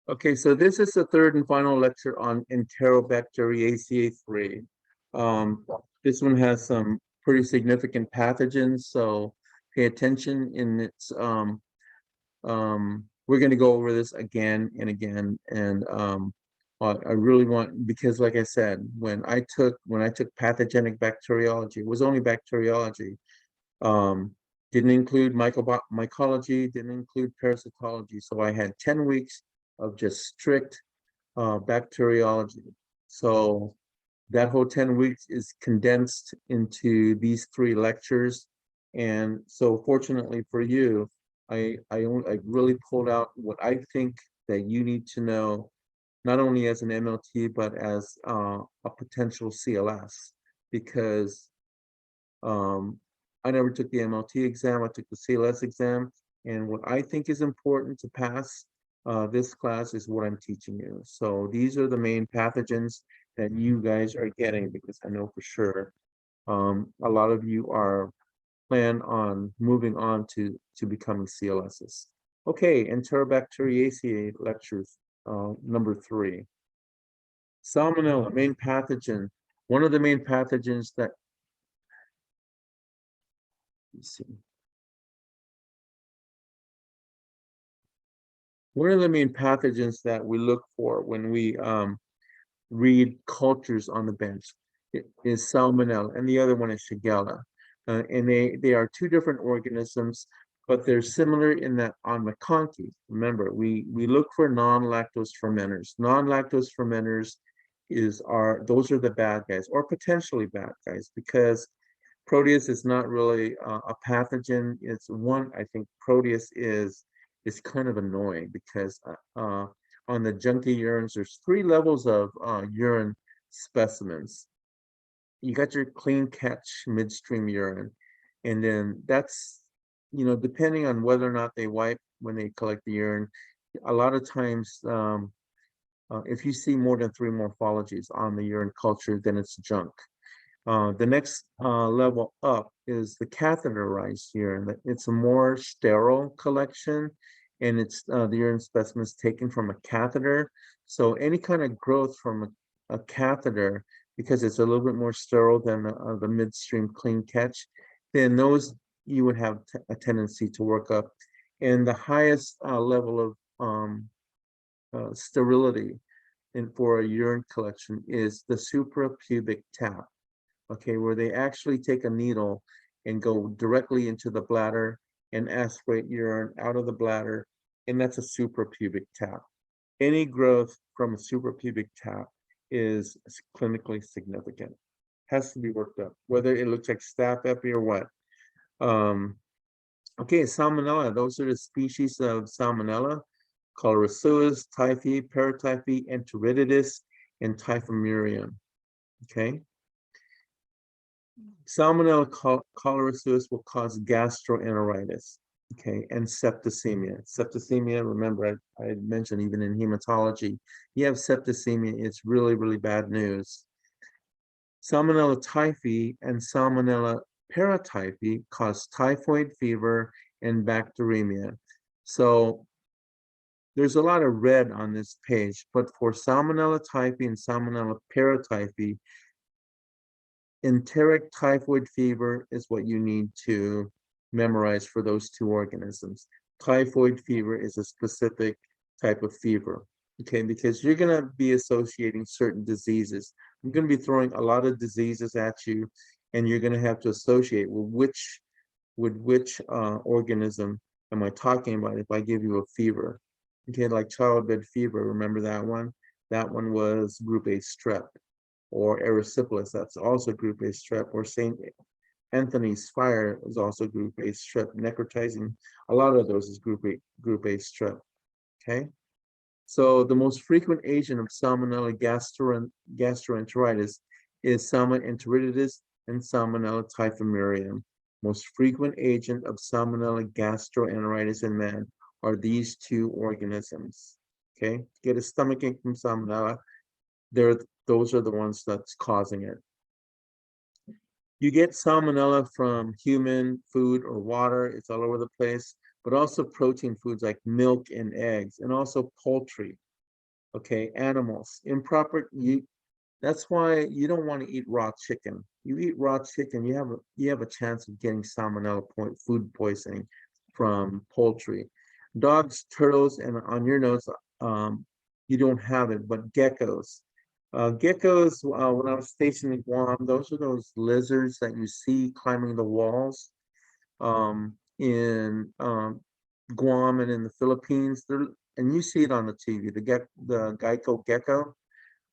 Okay, so this is the third and final lecture on Enterobacteriaceae 3. Um, this one has some pretty significant pathogens, so pay attention in its we're going to go over this again and again, and I really want, because like I said, when I took pathogenic bacteriology, it was only bacteriology. Um, didn't include mycology, didn't include parasitology. So I had 10 weeks of just strict bacteriology. So that whole 10 weeks is condensed into these 3 lectures. And so fortunately for you, I really pulled out what I think that you need to know, not only as an MLT, but as a potential CLS, because um, I never took the MLT exam. I took the CLS exam. And what I think is important to pass this class is what I'm teaching you. So these are the main pathogens that you guys are getting, because I know for sure a lot of you are plan on moving on to becoming CLSs. Okay, Enterobacteriaceae lectures number 3. Salmonella, main pathogen. One of the main pathogens that, let's see. One of the main pathogens that we look for when we read cultures on the bench is Salmonella, and the other one is Shigella. And they are 2 different organisms, but they're similar in that on McConkey. Remember, we look for non-lactose fermenters. Non-lactose fermenters those are the bad guys, or potentially bad guys, because Proteus is not really a pathogen. It's one, I think Proteus is kind of annoying because on the junky urines, there's 3 levels of urine specimens. You got your clean catch midstream urine, and then that's, depending on whether or not they wipe when they collect the urine, a lot of times if you see more than 3 morphologies on the urine culture, then it's junk. The next level up is the catheterized urine. It's a more sterile collection, and it's the urine specimens taken from a catheter. So any kind of growth from a catheter, because it's a little bit more sterile than the midstream clean catch, then those you would have a tendency to work up. And the highest level of sterility for a urine collection is the suprapubic tap. Okay, where they actually take a needle and go directly into the bladder and aspirate urine out of the bladder, and that's a suprapubic tap. Any growth from a suprapubic tap is clinically significant. Has to be worked up, whether it looks like staph epi or what. Okay, Salmonella, those are the species of Salmonella: Choleraeus, typhi, paratyphi, Enteritidis, and Typhimurium. Okay. Salmonella choleraeus will cause gastroenteritis, okay, and septicemia. Septicemia, remember, I had mentioned even in hematology, you have septicemia, it's really, really bad news. Salmonella typhi and Salmonella paratyphi cause typhoid fever and bacteremia. So there's a lot of red on this page, but for Salmonella typhi and Salmonella paratyphi, enteric typhoid fever is what you need to memorize for those 2 organisms. Typhoid fever is a specific type of fever, okay, because you're going to be associating certain diseases. I'm going to be throwing a lot of diseases at you, and you're going to have to associate with which organism am I talking about if I give you a fever. Okay, like childbed fever, remember that one? That one was group A strep. Or erysipelas, that's also group A strep, or St. Anthony's fire is also group A strep. Necrotizing, a lot of those is group A strep. Okay, so the most frequent agent of Salmonella gastroenteritis is Salmonella enteritidis and Salmonella typhimurium. Most frequent agent of Salmonella gastroenteritis in man are these 2 organisms. Okay, get a stomachache from Salmonella, those are the ones that's causing it. You get Salmonella from human food or water, it's all over the place, but also protein foods like milk and eggs, and also poultry. Okay, animals, improper, that's why you don't want to eat raw chicken. You eat raw chicken, you have a chance of getting salmonella food poisoning from poultry. Dogs, turtles, and on your notes, you don't have it, but geckos. Geckos, when I was stationed in Guam, those are those lizards that you see climbing the walls in Guam and in the Philippines. And you see it on the TV, the Geico gecko.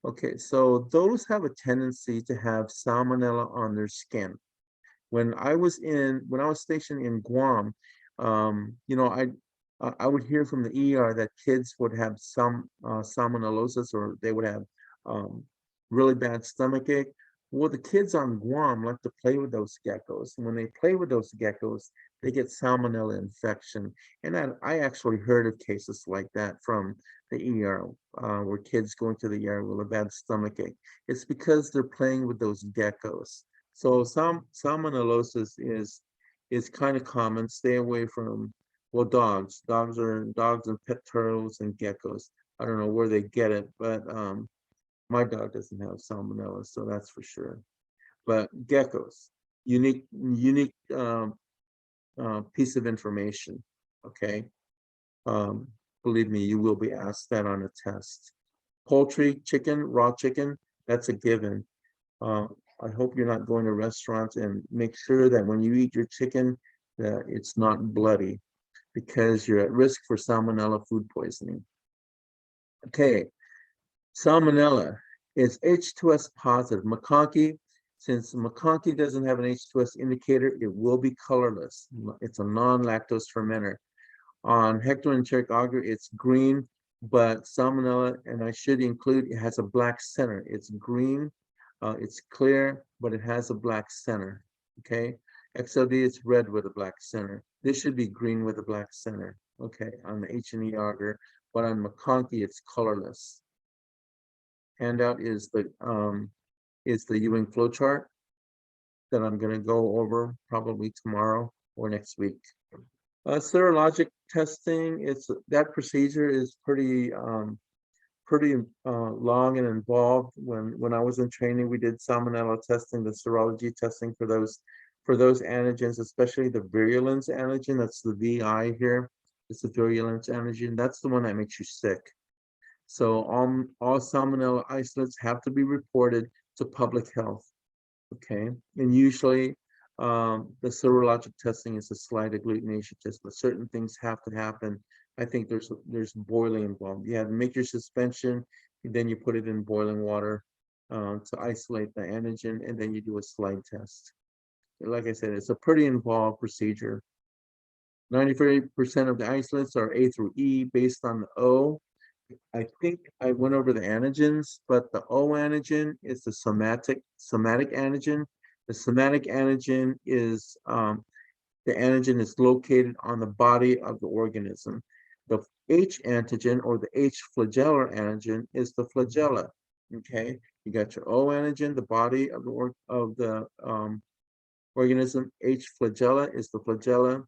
Okay, so those have a tendency to have salmonella on their skin. When I was stationed in Guam, you know, I would hear from the ER that kids would have some salmonellosis, or they would have um, really bad stomach ache. Well, the kids on Guam like to play with those geckos, and when they play with those geckos, they get salmonella infection. And I actually heard of cases like that from the ER, where kids go into the ER with a bad stomach ache. It's because they're playing with those geckos. So salmonellosis is kind of common. Stay away from, well, dogs. Dogs and pet turtles and geckos. I don't know where they get it, but my dog doesn't have salmonella, so that's for sure. But geckos, unique piece of information. Okay, um, believe me, you will be asked that on a test. Poultry, chicken, raw chicken, that's a given. Uh, I hope you're not going to restaurants, and make sure that when you eat your chicken, that it's not bloody, because you're at risk for salmonella food poisoning. Okay, salmonella is H2S positive. McConkey, since McConkey doesn't have an H2S indicator, it will be colorless. It's a non-lactose fermenter. On Hector-enteric agar, it's green, but salmonella, and I should include, it has a black center. It's green, it's clear, but it has a black center. Okay, XLD, it's red with a black center. This should be green with a black center. Okay, on the H&E agar, but on McConkey, it's colorless. Handout is the Ewing flowchart that I'm going to go over probably tomorrow or next week. Serologic testing, that procedure is pretty long and involved. When I was in training, we did salmonella testing, the serology testing for those antigens, especially the virulence antigen. That's the VI here. It's the virulence antigen. That's the one that makes you sick. So all salmonella isolates have to be reported to public health. Okay, and usually the serologic testing is a slide agglutination test, but certain things have to happen. I think there's boiling involved. You have to make your suspension, then you put it in boiling water to isolate the antigen, and then you do a slide test. Like I said, it's a pretty involved procedure. 93% of the isolates are A through E based on the O. I think I went over the antigens, but the O antigen is the somatic antigen. The somatic antigen is the antigen is located on the body of the organism. The H antigen, or the H flagellar antigen, is the flagella. Okay, you got your O antigen, the body of the organism. H flagella is the flagella,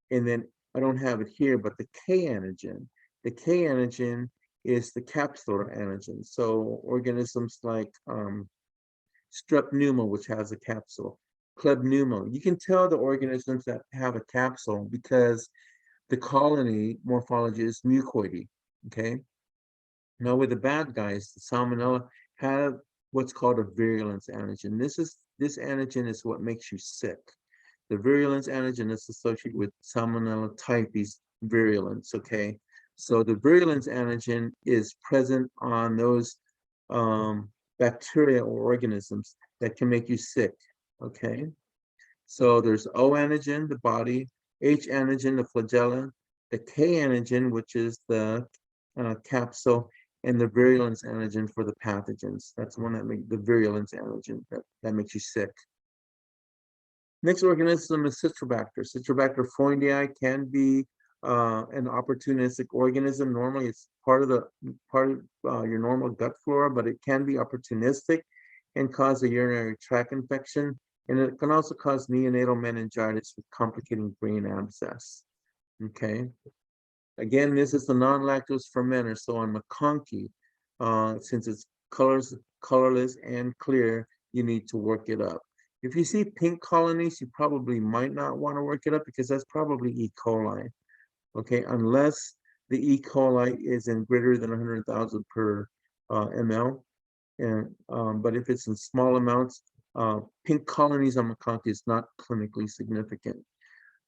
and then I don't have it here, but the K antigen. The K antigen is the capsular antigen. So organisms like strep pneumo, which has a capsule, Klebsiella. You can tell the organisms that have a capsule because the colony morphology is mucoidy. Okay. Now with the bad guys, the salmonella have what's called a virulence antigen. This antigen is what makes you sick. The virulence antigen is associated with salmonella types virulence. Okay. So the virulence antigen is present on those bacteria or organisms that can make you sick. Okay. So there's O antigen, the body, H antigen, the flagella, the K antigen, which is the capsule, and the virulence antigen for the pathogens. That's one that makes the virulence antigen that makes you sick. Next organism is Citrobacter. Citrobacter foindiae can be an opportunistic organism. Normally, it's part of your normal gut flora, but it can be opportunistic and cause a urinary tract infection. And it can also cause neonatal meningitis with complicating brain abscess. Okay. Again, this is the non-lactose fermenter. So on McConkey, Since it's colorless and clear, you need to work it up. If you see pink colonies, you probably might not want to work it up because that's probably E. coli. Okay, unless the E. coli is in greater than 100,000 per ml. And but if it's in small amounts, pink colonies on macaque is not clinically significant.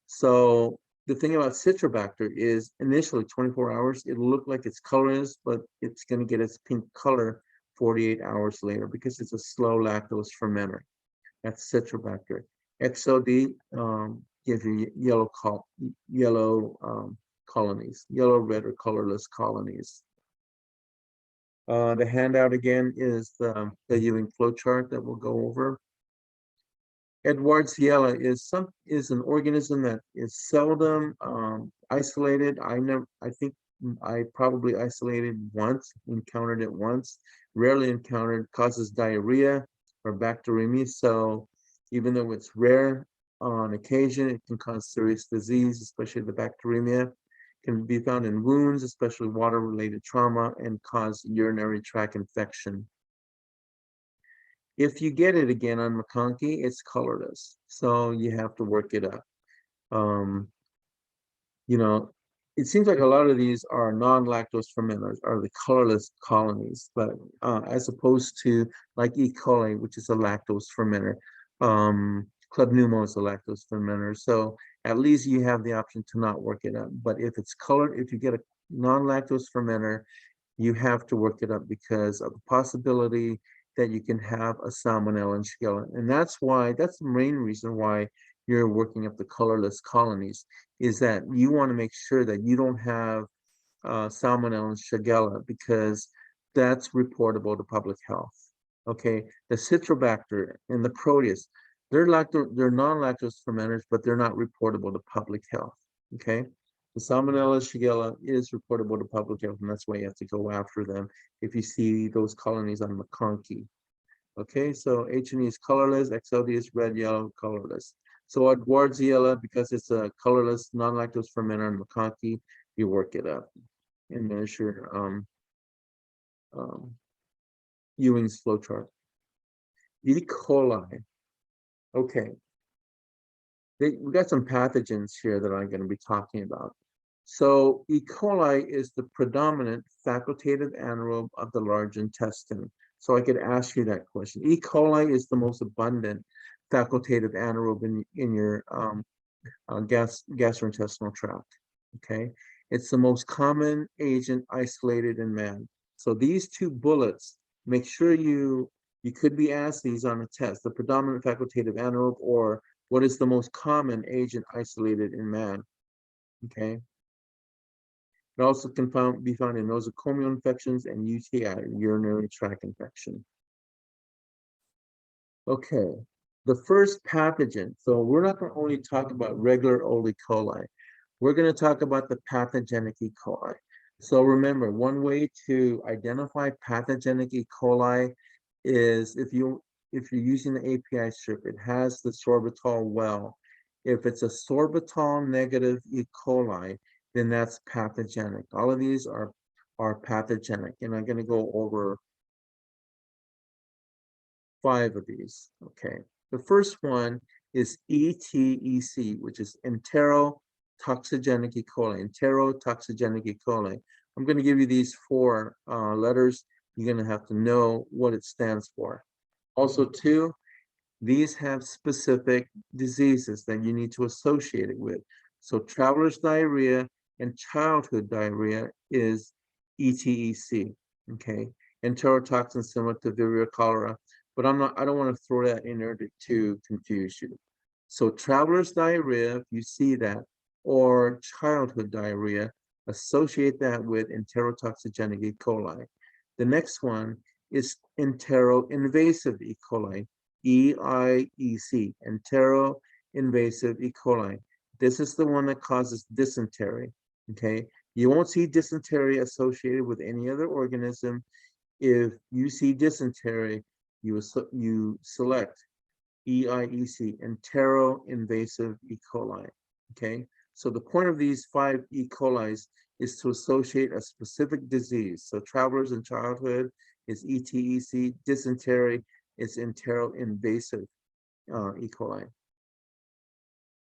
So the thing about Citrobacter is initially 24 hours, it'll look like it's colorless, but it's going to get its pink color 48 hours later because it's a slow lactose fermenter. That's Citrobacter. XOD gives you yellow colonies, yellow, red, or colorless colonies. The handout again is the Ewing flow chart that we'll go over. Edwardsiella is an organism that is seldom isolated. I think I probably isolated once, encountered it once, rarely encountered, causes diarrhea or bacteremia. So even though it's rare, on occasion, it can cause serious disease, especially the bacteremia. Can be found in wounds, especially water-related trauma, and cause urinary tract infection. If you get it again on macaque, it's colorless, so you have to work it up. You know, it seems like a lot of these are non-lactose fermenters, are the colorless colonies, but as opposed to like E. coli, which is a lactose fermenter. Club pneumo is a lactose fermenter, so at least you have the option to not work it up. But if it's colored, if you get a non-lactose fermenter, you have to work it up because of the possibility that you can have a Salmonella and Shigella. And that's the main reason why you're working up the colorless colonies, is that you want to make sure that you don't have Salmonella and Shigella because that's reportable to public health. Okay, the Citrobacter and the Proteus, they're non-lactose fermenters, but they're not reportable to public health. Okay, the Salmonella Shigella is reportable to public health, and that's why you have to go after them if you see those colonies on macaque. Okay, so H&E is colorless, XLD is red, yellow, colorless. So Edwardsiella, because it's a colorless, non-lactose fermenter on macaque, you work it up and measure Ewing's flow chart. E. coli. Okay. We got some pathogens here that I'm going to be talking about. So E. coli is the predominant facultative anaerobe of the large intestine. So I could ask you that question. E. coli is the most abundant facultative anaerobe in your gastrointestinal tract. Okay, it's the most common agent isolated in man. So these two bullets, make sure you could be asked these on a test: the predominant facultative anaerobe, or what is the most common agent isolated in man. Okay. It also can be found in nosocomial infections and UTI, urinary tract infection. Okay, the first pathogen. So we're not going to only talk about regular old E. coli. We're going to talk about the pathogenic E. coli. So remember, one way to identify pathogenic E. coli is if you're using the API strip, it has the sorbitol well. If it's a sorbitol negative E. coli, then that's pathogenic. All of these are pathogenic, and I'm going to go over 5 of these. Okay, the first one is ETEC, which is enterotoxigenic E. coli. Enterotoxigenic E. coli. I'm going to give you these 4 letters. You're going to have to know what it stands for. Also, 2, these have specific diseases that you need to associate it with. So traveler's diarrhea and childhood diarrhea is ETEC. Okay, enterotoxin similar to Vibrio cholera, but I don't want to throw that in there to confuse you. So traveler's diarrhea, if you see that, or childhood diarrhea, associate that with enterotoxigenic E. coli. The next one is enteroinvasive E. coli, EIEC, enteroinvasive E. coli. This is the one that causes dysentery. Okay, you won't see dysentery associated with any other organism. If you see dysentery, you select EIEC, enteroinvasive E. coli. Okay, so the point of these 5 E. colis is to associate a specific disease. So travelers in childhood is ETEC, dysentery is enteroinvasive E. coli.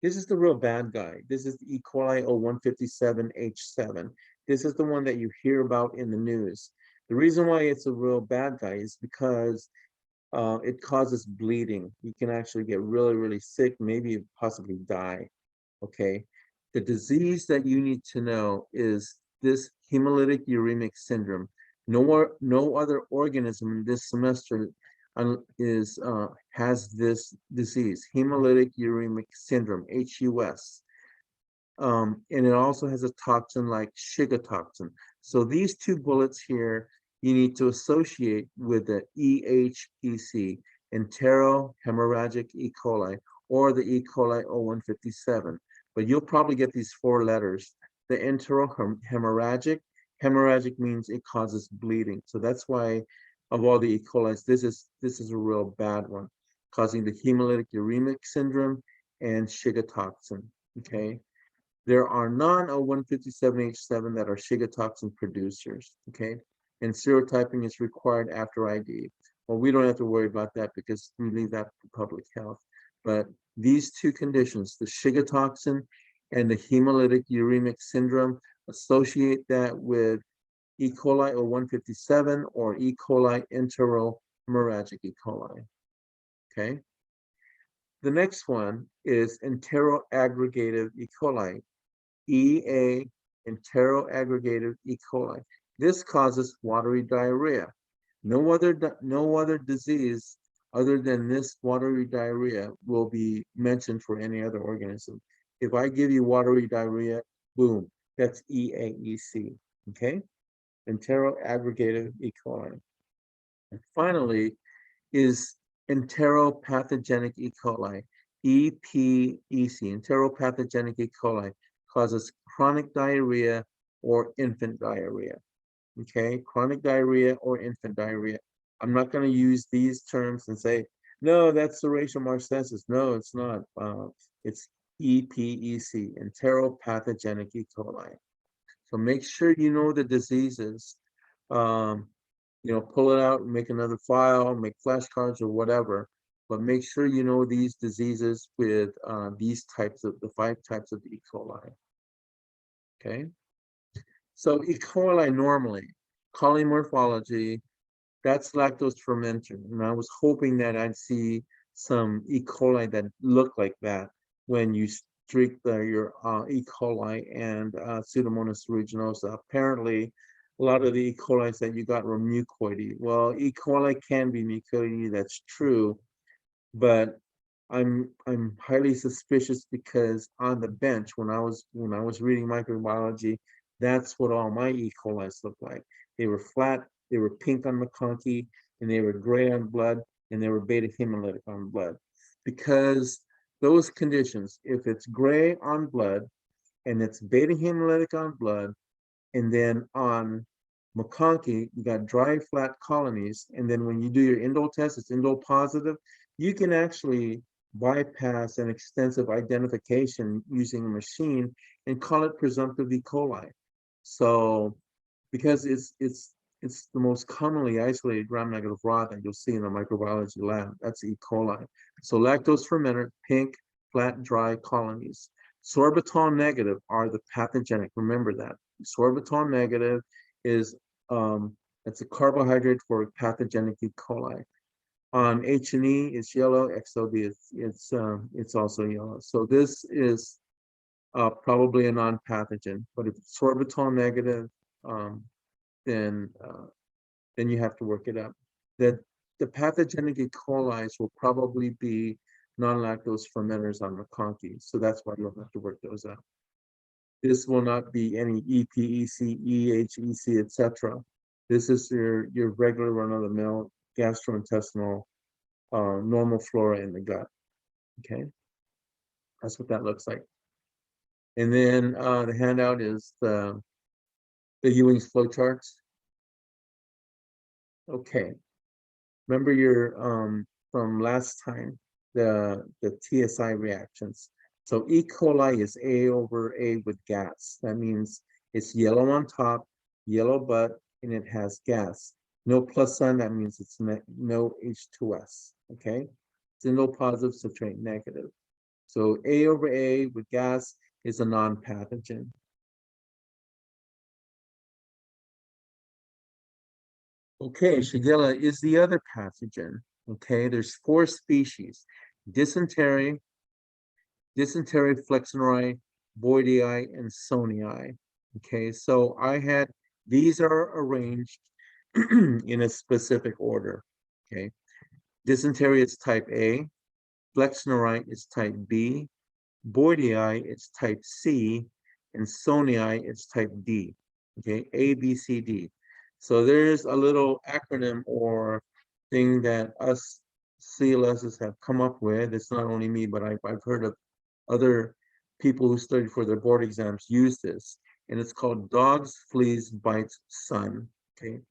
This is the real bad guy. This is the E. coli 0157H7. This is the one that you hear about in the news. The reason why it's a real bad guy is because it causes bleeding. You can actually get really, really sick, maybe possibly die. Okay. The disease that you need to know is this hemolytic uremic syndrome. No other organism in this semester has this disease, hemolytic uremic syndrome, HUS. And it also has a toxin like Shigella toxin. So these two bullets here, you need to associate with the EHEC, enterohemorrhagic E. coli, or the E. coli 0157. But you'll probably get these four letters. The enterohemorrhagic, hemorrhagic means it causes bleeding. So that's why of all the E. coli's, this is a real bad one, causing the hemolytic uremic syndrome and Shigella toxin. Okay. There are non-0157H7 that are Shigella toxin producers, okay? And serotyping is required after ID. Well, we don't have to worry about that because we leave that to public health. But these two conditions, the Shigella toxin and the hemolytic uremic syndrome, associate that with E. coli 0157 or E. coli enteromorrhagic E. coli, okay? The next one is enteroaggregative E. coli, EA, enteroaggregative E. coli. This causes watery diarrhea. No other disease other than this watery diarrhea will be mentioned for any other organism. If I give you watery diarrhea, boom, that's EAEC, okay? Enteroaggregative E. coli. And finally is enteropathogenic E. coli, EPEC, enteropathogenic E. coli, causes chronic diarrhea or infant diarrhea. Okay, chronic diarrhea or infant diarrhea. I'm not going to use these terms and say, no, that's Serratia marcessus. No, it's not. It's EPEC, enteropathogenic E. coli. So make sure you know the diseases. Pull it out, make another file, make flashcards or whatever. But make sure you know these diseases with the 5 types of E. coli. Okay, so E. coli normally, colymorphology, that's lactose fermenter. And I was hoping that I'd see some E. coli that look like that when you streak your E. coli and Pseudomonas aeruginosa. Apparently, a lot of the E. coli that you got were mucoidy. Well, E. coli can be mucoidy, that's true, but I'm highly suspicious because on the bench when I was reading microbiology, that's what all my E. coli looked like. They were flat, they were pink on McConkey, and they were gray on blood, and they were beta hemolytic on blood. Because those conditions, if it's gray on blood and it's beta hemolytic on blood, and then on McConkey, you got dry flat colonies, and then when you do your indole test, it's indole positive, you can actually bypass an extensive identification using a machine and call it presumptive E. coli. So, because it's the most commonly isolated gram-negative rod that you'll see in a microbiology lab. That's E. coli. So lactose fermenter, pink, flat, dry colonies. Sorbitol negative are the pathogenic. Remember that. Sorbitol negative is it's a carbohydrate for pathogenic E. coli. On H&E, it's yellow. XOD, it's also yellow. So this is probably a non-pathogen. But if it's sorbitol negative, then you have to work it up. The pathogenic E. coli will probably be non-lactose fermenters on McConkey. So that's why you'll have to work those out. This will not be any EPEC, EHEC, etc. This is your regular run-of-the-mill gastrointestinal normal flora in the gut. Okay, that's what that looks like. And then the handout is the Ewing's flowcharts. Okay, remember your from last time the TSI reactions. So E. coli is A over A with gas. That means It's yellow on top, yellow butt, and it has gas. No plus sign, that means it's no H2S, okay? Single positive, subtract negative. So A over A with gas is a non-pathogen. Okay, Shigella is the other pathogen. Okay, there's 4 species: dysentery, flexneri, boydii, and sonii. Okay, so these are arranged in a specific order. Okay, dysentery is type A, flexneri is type B, boydii is type C, and sonii is type D. Okay, A, B, C, D. So there's a little acronym or thing that us CLSs have come up with. It's not only me, but I've heard of other people who studied for their board exams use this, and it's called dogs, fleas, bites, sun. Okay,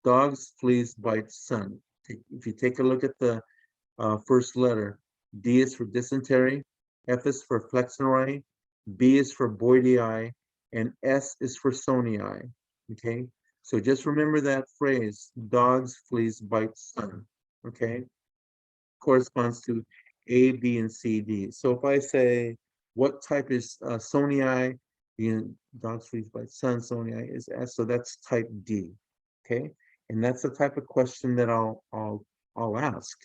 dogs, fleas, bites, sun. If you take a look at the first letter, D is for dysentery, F is for flexneri, B is for boydii, and S is for sonii. Okay, so just remember that phrase: dogs, fleas, bites, sun. Okay, corresponds to A, B, and C, D. So if I say, what type is sonii? Dogs, fleas, bites, sun, sonii is S, so that's type D. Okay, and that's the type of question that I'll ask.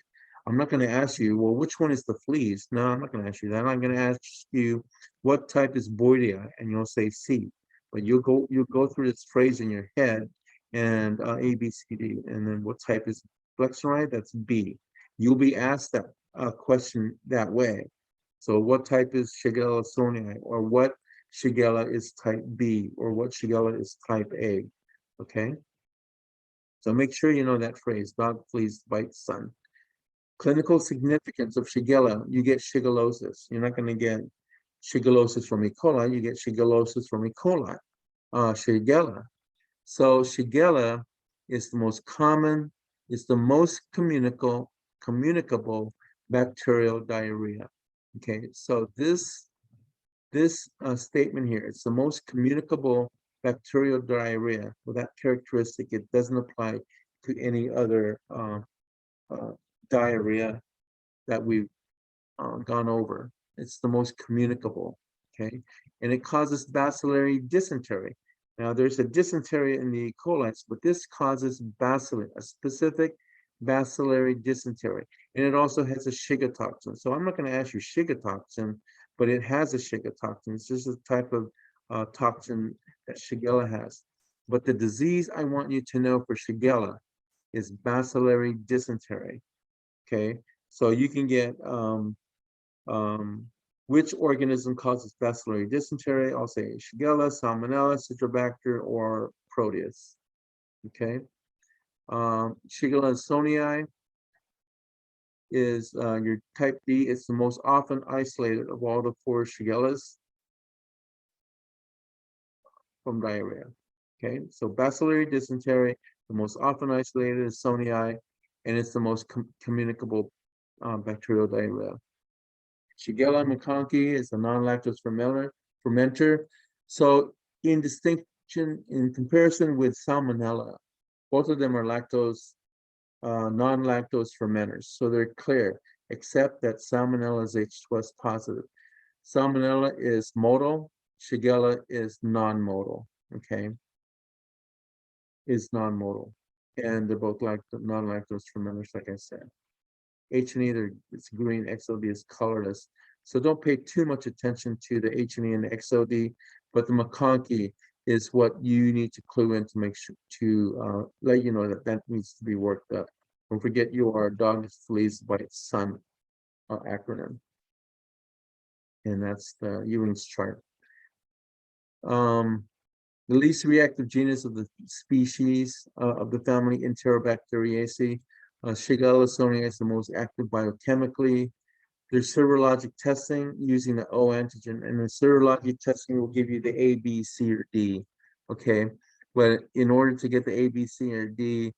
I'm not going to ask you, well, which one is the fleas? No, I'm not going to ask you that. I'm going to ask you, what type is boydii? And you'll say C. But you'll go through this phrase in your head, and A, B, C, D, and then what type is flexneri? That's B. You'll be asked that question that way. So what type is Shigella sonii, or what Shigella is type B, or what Shigella is type A? Okay. So make sure you know that phrase: dog, fleas, bite, sun. Clinical significance of Shigella: you get shigellosis. You're not going to get shigellosis from E. coli. You get shigellosis from E. coli. Shigella. So Shigella is the most common, is the most communicable bacterial diarrhea. Okay, so this statement here, it's the most communicable bacterial diarrhea. With that characteristic, it doesn't apply to any other diarrhea that we've gone over. It's the most communicable. Okay, and it causes bacillary dysentery. Now, there's a dysentery in the E. coli, but this causes bacillary, a specific bacillary dysentery. And it also has a Shiga toxin. So I'm not going to ask you Shiga toxin, but it has a Shiga toxin. It's just a type of toxin that Shigella has. But the disease I want you to know for Shigella is bacillary dysentery. Okay, so you can get which organism causes bacillary dysentery? I'll say Shigella, Salmonella, Citrobacter, or Proteus. Okay. Shigella sonii is your type B. It's the most often isolated of all the 4 Shigellas from diarrhea. Okay, so bacillary dysentery, the most often isolated is sonii, and it's the most communicable bacterial diarrhea. Shigella McConkey is a non-lactose fermenter. So in comparison with Salmonella, both of them are non-lactose fermenters. So they're clear, except that Salmonella is H2S positive. Salmonella is modal, Shigella is non-modal, okay? Is non-modal. And they're both non-lactose fermenters, like I said. H&E, it's green, XOD is colorless. So don't pay too much attention to the H&E and the XOD, but the McConkey is what you need to clue in to make sure to let you know that needs to be worked up. Don't forget your dog, fleas, bites, sun acronym. And that's the Ewing's chart. The least reactive genus of the species of the family Enterobacteriaceae. Shigella sonii is the most active biochemically. There's serologic testing using the O antigen, and the serologic testing will give you the A, B, C, or D. Okay, but in order to get the A, B, C, or D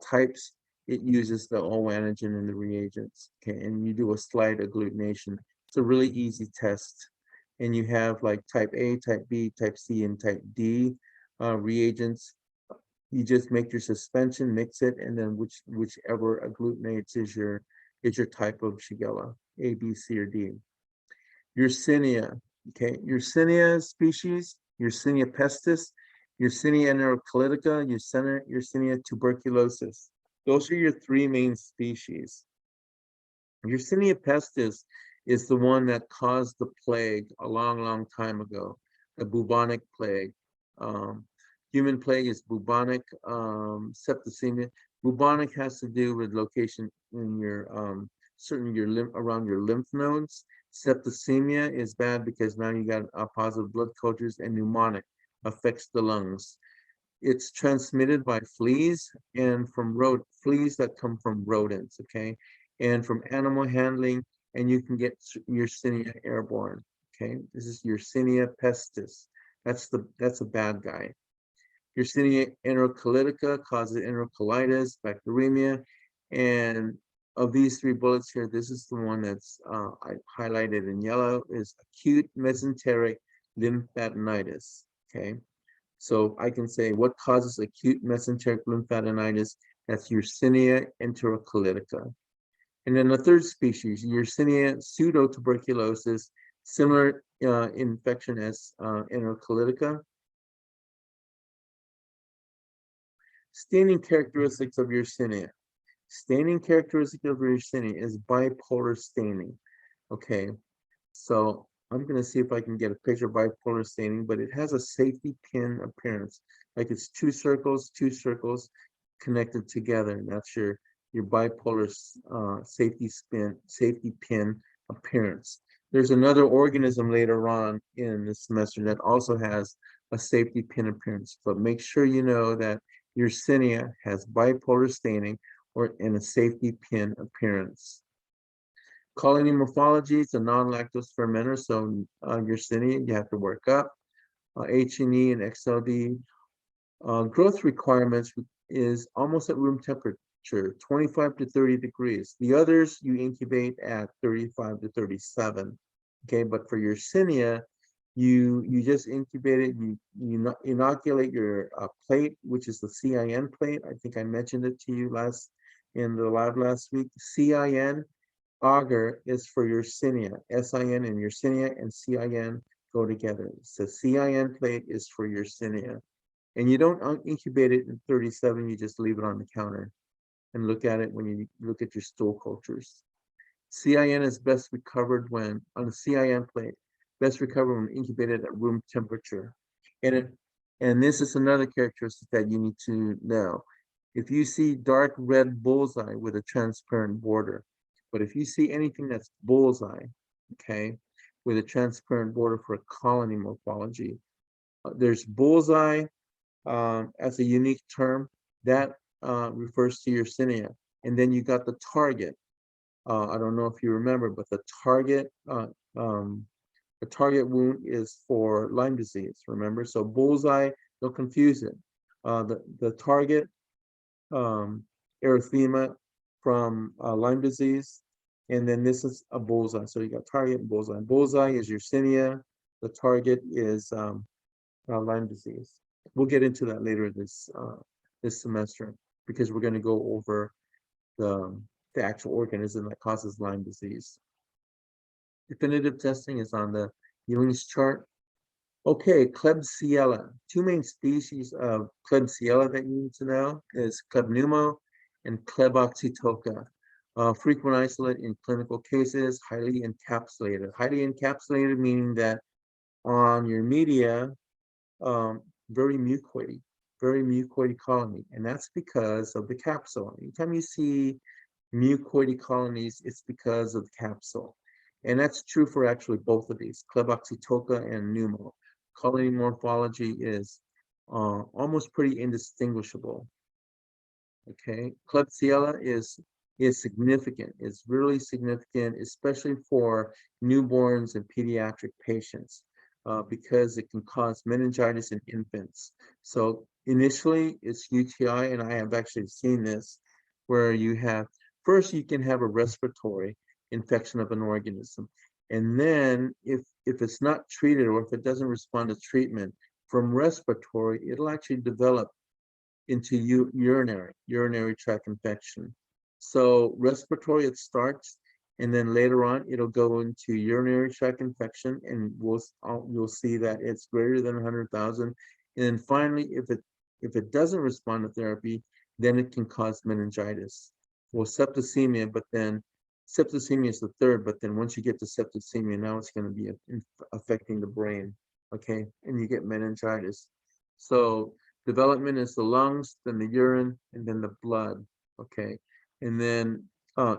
types, it uses the O antigen in the reagents. Okay, and you do a slide agglutination. It's a really easy test. and you have like type A, type B, type C, and type D reagents. You just make your suspension, mix it, and then whichever agglutinates is your type of Shigella, A, B, C, or D. Yersinia, okay, Yersinia species, Yersinia pestis, Yersinia enterocolitica, Yersinia tuberculosis. Those are your three main species. Yersinia pestis is the one that caused the plague a long, long time ago, the bubonic plague. Human plague is bubonic septicemia. Bubonic has to do with location in your around your lymph nodes. Septicemia is bad because now you got positive blood cultures, and pneumonic affects the lungs. It's transmitted by fleas and from fleas that come from rodents, okay, and from animal handling, and you can get Yersinia airborne, okay. This is Yersinia pestis. That's a bad guy. Yersinia enterocolitica causes enterocolitis, bacteremia, and of these three bullets here, this is the one that's I highlighted in yellow, is acute mesenteric lymphadenitis, okay? So I can say what causes acute mesenteric lymphadenitis, that's Yersinia enterocolitica. And then the third species, Yersinia pseudotuberculosis, similar infection as enterocolitica. Staining characteristics of Yersinia. Staining characteristic of Yersinia is bipolar staining. Okay, so I'm going to see if I can get a picture of bipolar staining, but it has a safety pin appearance. Like it's two circles connected together, and that's your bipolar safety pin appearance. There's another organism later on in the semester that also has a safety pin appearance, but make sure you know that Yersinia has bipolar staining or in a safety pin appearance. Colony morphology is a non-lactose fermenter, so Yersinia you have to work up. H&E and XLD. Growth requirements is almost at room temperature, 25 to 30 degrees. The others you incubate at 35 to 37. Okay, but for Yersinia, you just incubate it, you inoculate your plate, which is the CIN plate. I think I mentioned it to you in the lab last week. CIN agar is for Yersinia. SIN and Yersinia and CIN go together. So CIN plate is for Yersinia. And you don't incubate it in 37, you just leave it on the counter and look at it when you look at your stool cultures. CIN is best recovered when, on the CIN plate, best recovered when incubated at room temperature. And this is another characteristic that you need to know. If you see dark red bullseye with a transparent border, but if you see anything that's bullseye, okay, with a transparent border for a colony morphology, there's bullseye as a unique term that refers to Yersinia. And then you got the target. I don't know if you remember, but the target wound is for Lyme disease, remember? So bullseye, don't confuse it. The target erythema from Lyme disease, and then this is a bullseye. So you got target and bullseye. Bullseye is Yersinia. The target is Lyme disease. We'll get into that later this semester because we're going to go over the actual organism that causes Lyme disease. Definitive testing is on the Ewing's chart. Okay, Klebsiella. Two main species of Klebsiella that you need to know is Klebpneumo and Kleboxytoca. Frequent isolate in clinical cases, highly encapsulated. Highly encapsulated meaning that on your media, very mucoid colony, and that's because of the capsule. Anytime you see mucoid colonies, it's because of the capsule. And that's true for actually both of these, Kleboxytoca and pneumo. Colony morphology is almost pretty indistinguishable. Okay, Klebsiella is significant. It's really significant, especially for newborns and pediatric patients, because it can cause meningitis in infants. So initially, it's UTI, and I have actually seen this, where you can have a respiratory infection of an organism. And then if it's not treated or if it doesn't respond to treatment from respiratory, it'll actually develop into urinary tract infection. So respiratory, it starts, and then later on, it'll go into urinary tract infection, and you'll see that it's greater than 100,000. And then finally, if it doesn't respond to therapy, then it can cause meningitis. Well, septicemia, but then septicemia is the third, but then once you get to septicemia, now it's going to be affecting the brain, okay? And you get meningitis. So development is the lungs, then the urine, and then the blood, okay? And then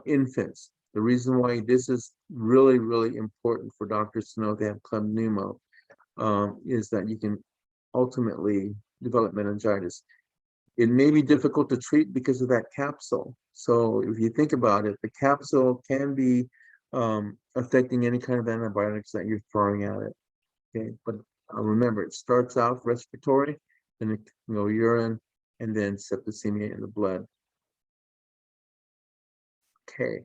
infants. The reason why this is really, really important for doctors to know they have Kleb pneumo is that you can ultimately develop meningitis. It may be difficult to treat because of that capsule. So if you think about it, the capsule can be affecting any kind of antibiotics that you're throwing at it. Okay, but remember, it starts out respiratory, then it can go urine, and then septicemia in the blood. Okay,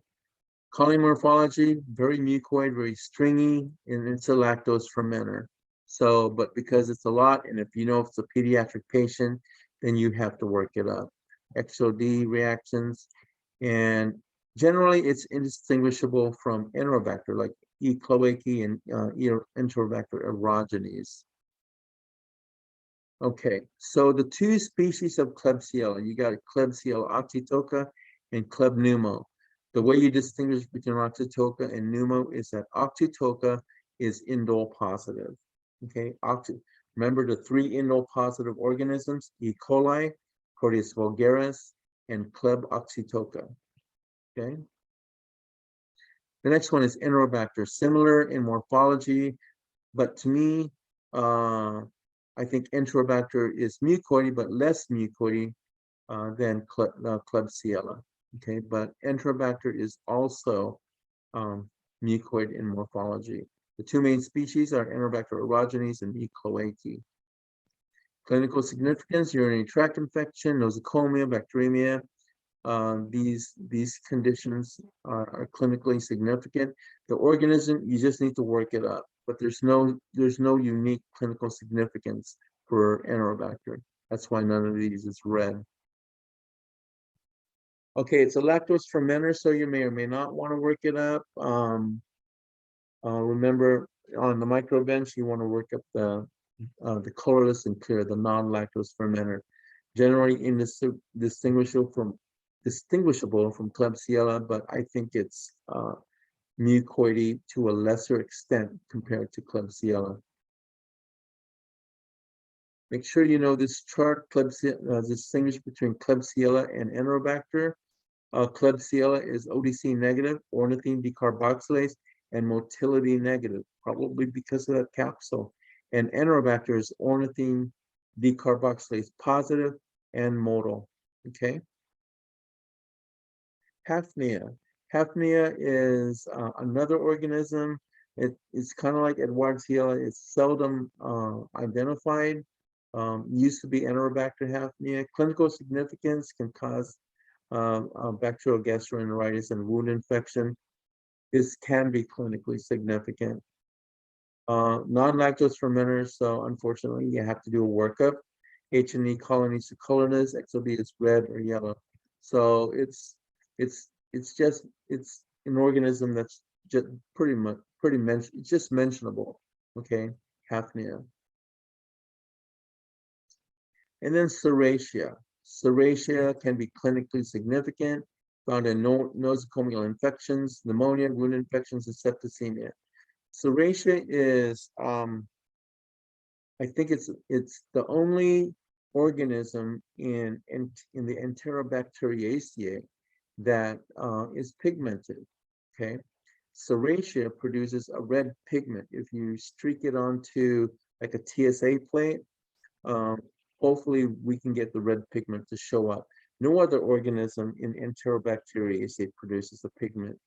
colony morphology, very mucoid, very stringy, and it's a lactose fermenter. So, but because it's a lot, and if you know if it's a pediatric patient, then you have to work it up. XOD reactions, and generally it's indistinguishable from Enterobacter, like E. cloacae and Enterobacter aerogenes. Okay, so the two species of Klebsiella, you got Klebsiella oxytoca and Kleb pneumo. The way you distinguish between oxytoca and pneumo is that oxytoca is indole positive. Okay, remember the three indole positive organisms: E. coli, Proteus vulgaris, and Kleb oxytoca. Okay. The next one is Enterobacter, similar in morphology, but to me, I think Enterobacter is mucoidy, but less mucoidy than Klebsiella. Okay, but Enterobacter is also mucoid in morphology. The two main species are Enterobacter aerogenes and E. cloacae. Clinical significance: urinary tract infection, nosocomial, bacteremia. These conditions are clinically significant. The organism, you just need to work it up, but there's no unique clinical significance for Enterobacter. That's why none of these is red. Okay, it's a lactose fermenter, so you may or may not want to work it up. Remember, on the microbench, you want to work up the colorless and clear, the non-lactose fermenter. Generally indistinguishable from Klebsiella, but I think it's mucoidy to a lesser extent compared to Klebsiella. Make sure you know this chart. Distinguish between Klebsiella and Enterobacter. Klebsiella is ODC negative, ornithine decarboxylase, and motility negative, probably because of that capsule. And Enterobacter is ornithine decarboxylase positive and motile. Okay. Hafnia. Hafnia is another organism. It's kind of like Edwardsiella. It's seldom identified. Used to be Enterobacter hafnia. Clinical significance can cause bacterial gastroenteritis and wound infection. This can be clinically significant. Non-lactose fermenters, so unfortunately you have to do a workup. H&E colonies to colorless, XOD is red or yellow. So it's an organism that's just it's just mentionable. Okay, hafnia. And then Serratia. Serratia can be clinically significant, found in nosocomial infections, pneumonia, wound infections, and septicemia. Serratia is, I think it's the only organism in the Enterobacteriaceae that is pigmented. Okay, Serratia produces a red pigment. If you streak it onto like a TSA plate, hopefully we can get the red pigment to show up. No other organism in Enterobacteriaceae produces the pigment.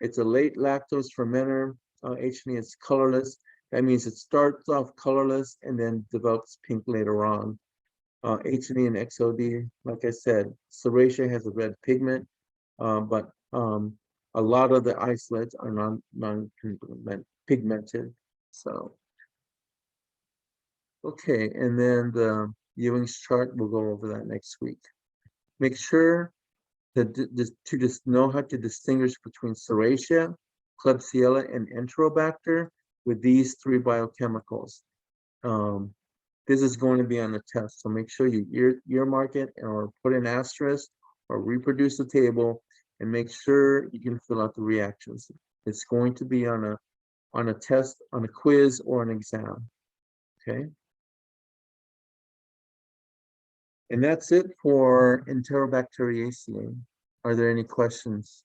It's a late lactose fermenter. H&E is colorless. That means it starts off colorless and then develops pink later on. H&E and XOD, like I said, Serratia has a red pigment, but a lot of the isolates are non-pigmented. So, okay, and then the Ewing's chart, we'll go over that next week. Make sure that to just know how to distinguish between Serratia, Klebsiella, and Enterobacter with these three biochemicals. This is going to be on the test, so make sure you earmark it or put an asterisk or reproduce the table, and make sure you can fill out the reactions. It's going to be on a test, on a quiz, or an exam. Okay. And that's it for Enterobacteriaceae. Are there any questions?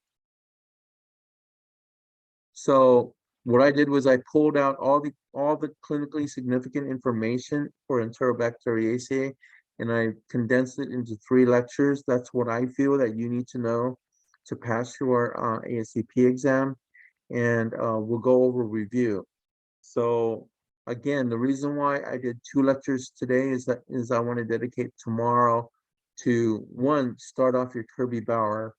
So what I did was I pulled out all the clinically significant information for Enterobacteriaceae, and I condensed it into 3 lectures. That's what I feel that you need to know to pass your ASCP exam, and we'll go over review. So again, the reason why I did 2 lectures today is I want to dedicate tomorrow to, 1, start off your Kirby Bauer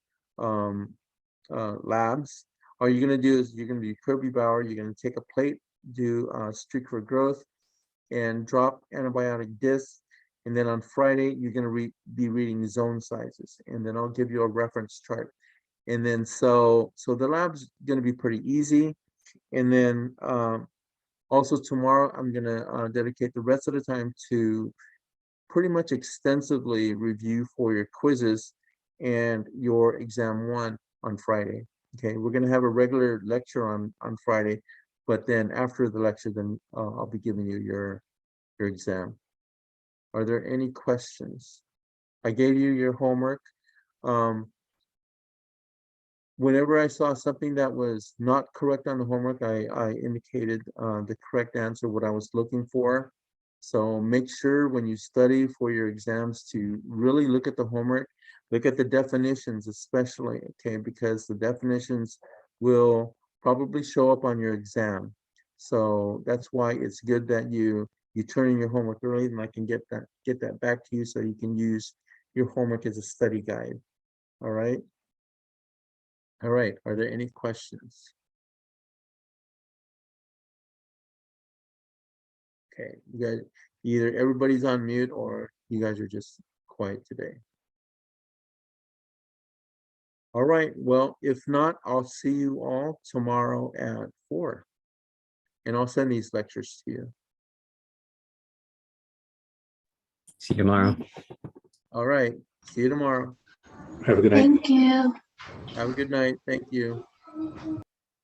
labs. All you're going to do is you're going to do Kirby Bauer. You're going to take a plate, do streak for growth, and drop antibiotic discs. And then on Friday, you're going to be reading zone sizes. And then I'll give you a reference chart. And then so the lab's going to be pretty easy. And then also tomorrow, I'm going to dedicate the rest of the time to pretty much extensively review for your quizzes and your exam 1 on Friday. Okay, we're going to have a regular lecture on Friday, but then after the lecture, then I'll be giving you your exam. Are there any questions? I gave you your homework. Whenever I saw something that was not correct on the homework, I indicated the correct answer, what I was looking for. So make sure when you study for your exams to really look at the homework, look at the definitions especially, okay, because the definitions will probably show up on your exam. So that's why it's good that you turn in your homework early, and I can get that back to you so you can use your homework as a study guide. All right. All right, are there any questions? Okay, you guys, either everybody's on mute or you guys are just quiet today. All right, well, if not, I'll see you all tomorrow at 4. And I'll send these lectures to you. See you tomorrow. All right, see you tomorrow. Have a good night. Thank you. Have a good night. Thank you.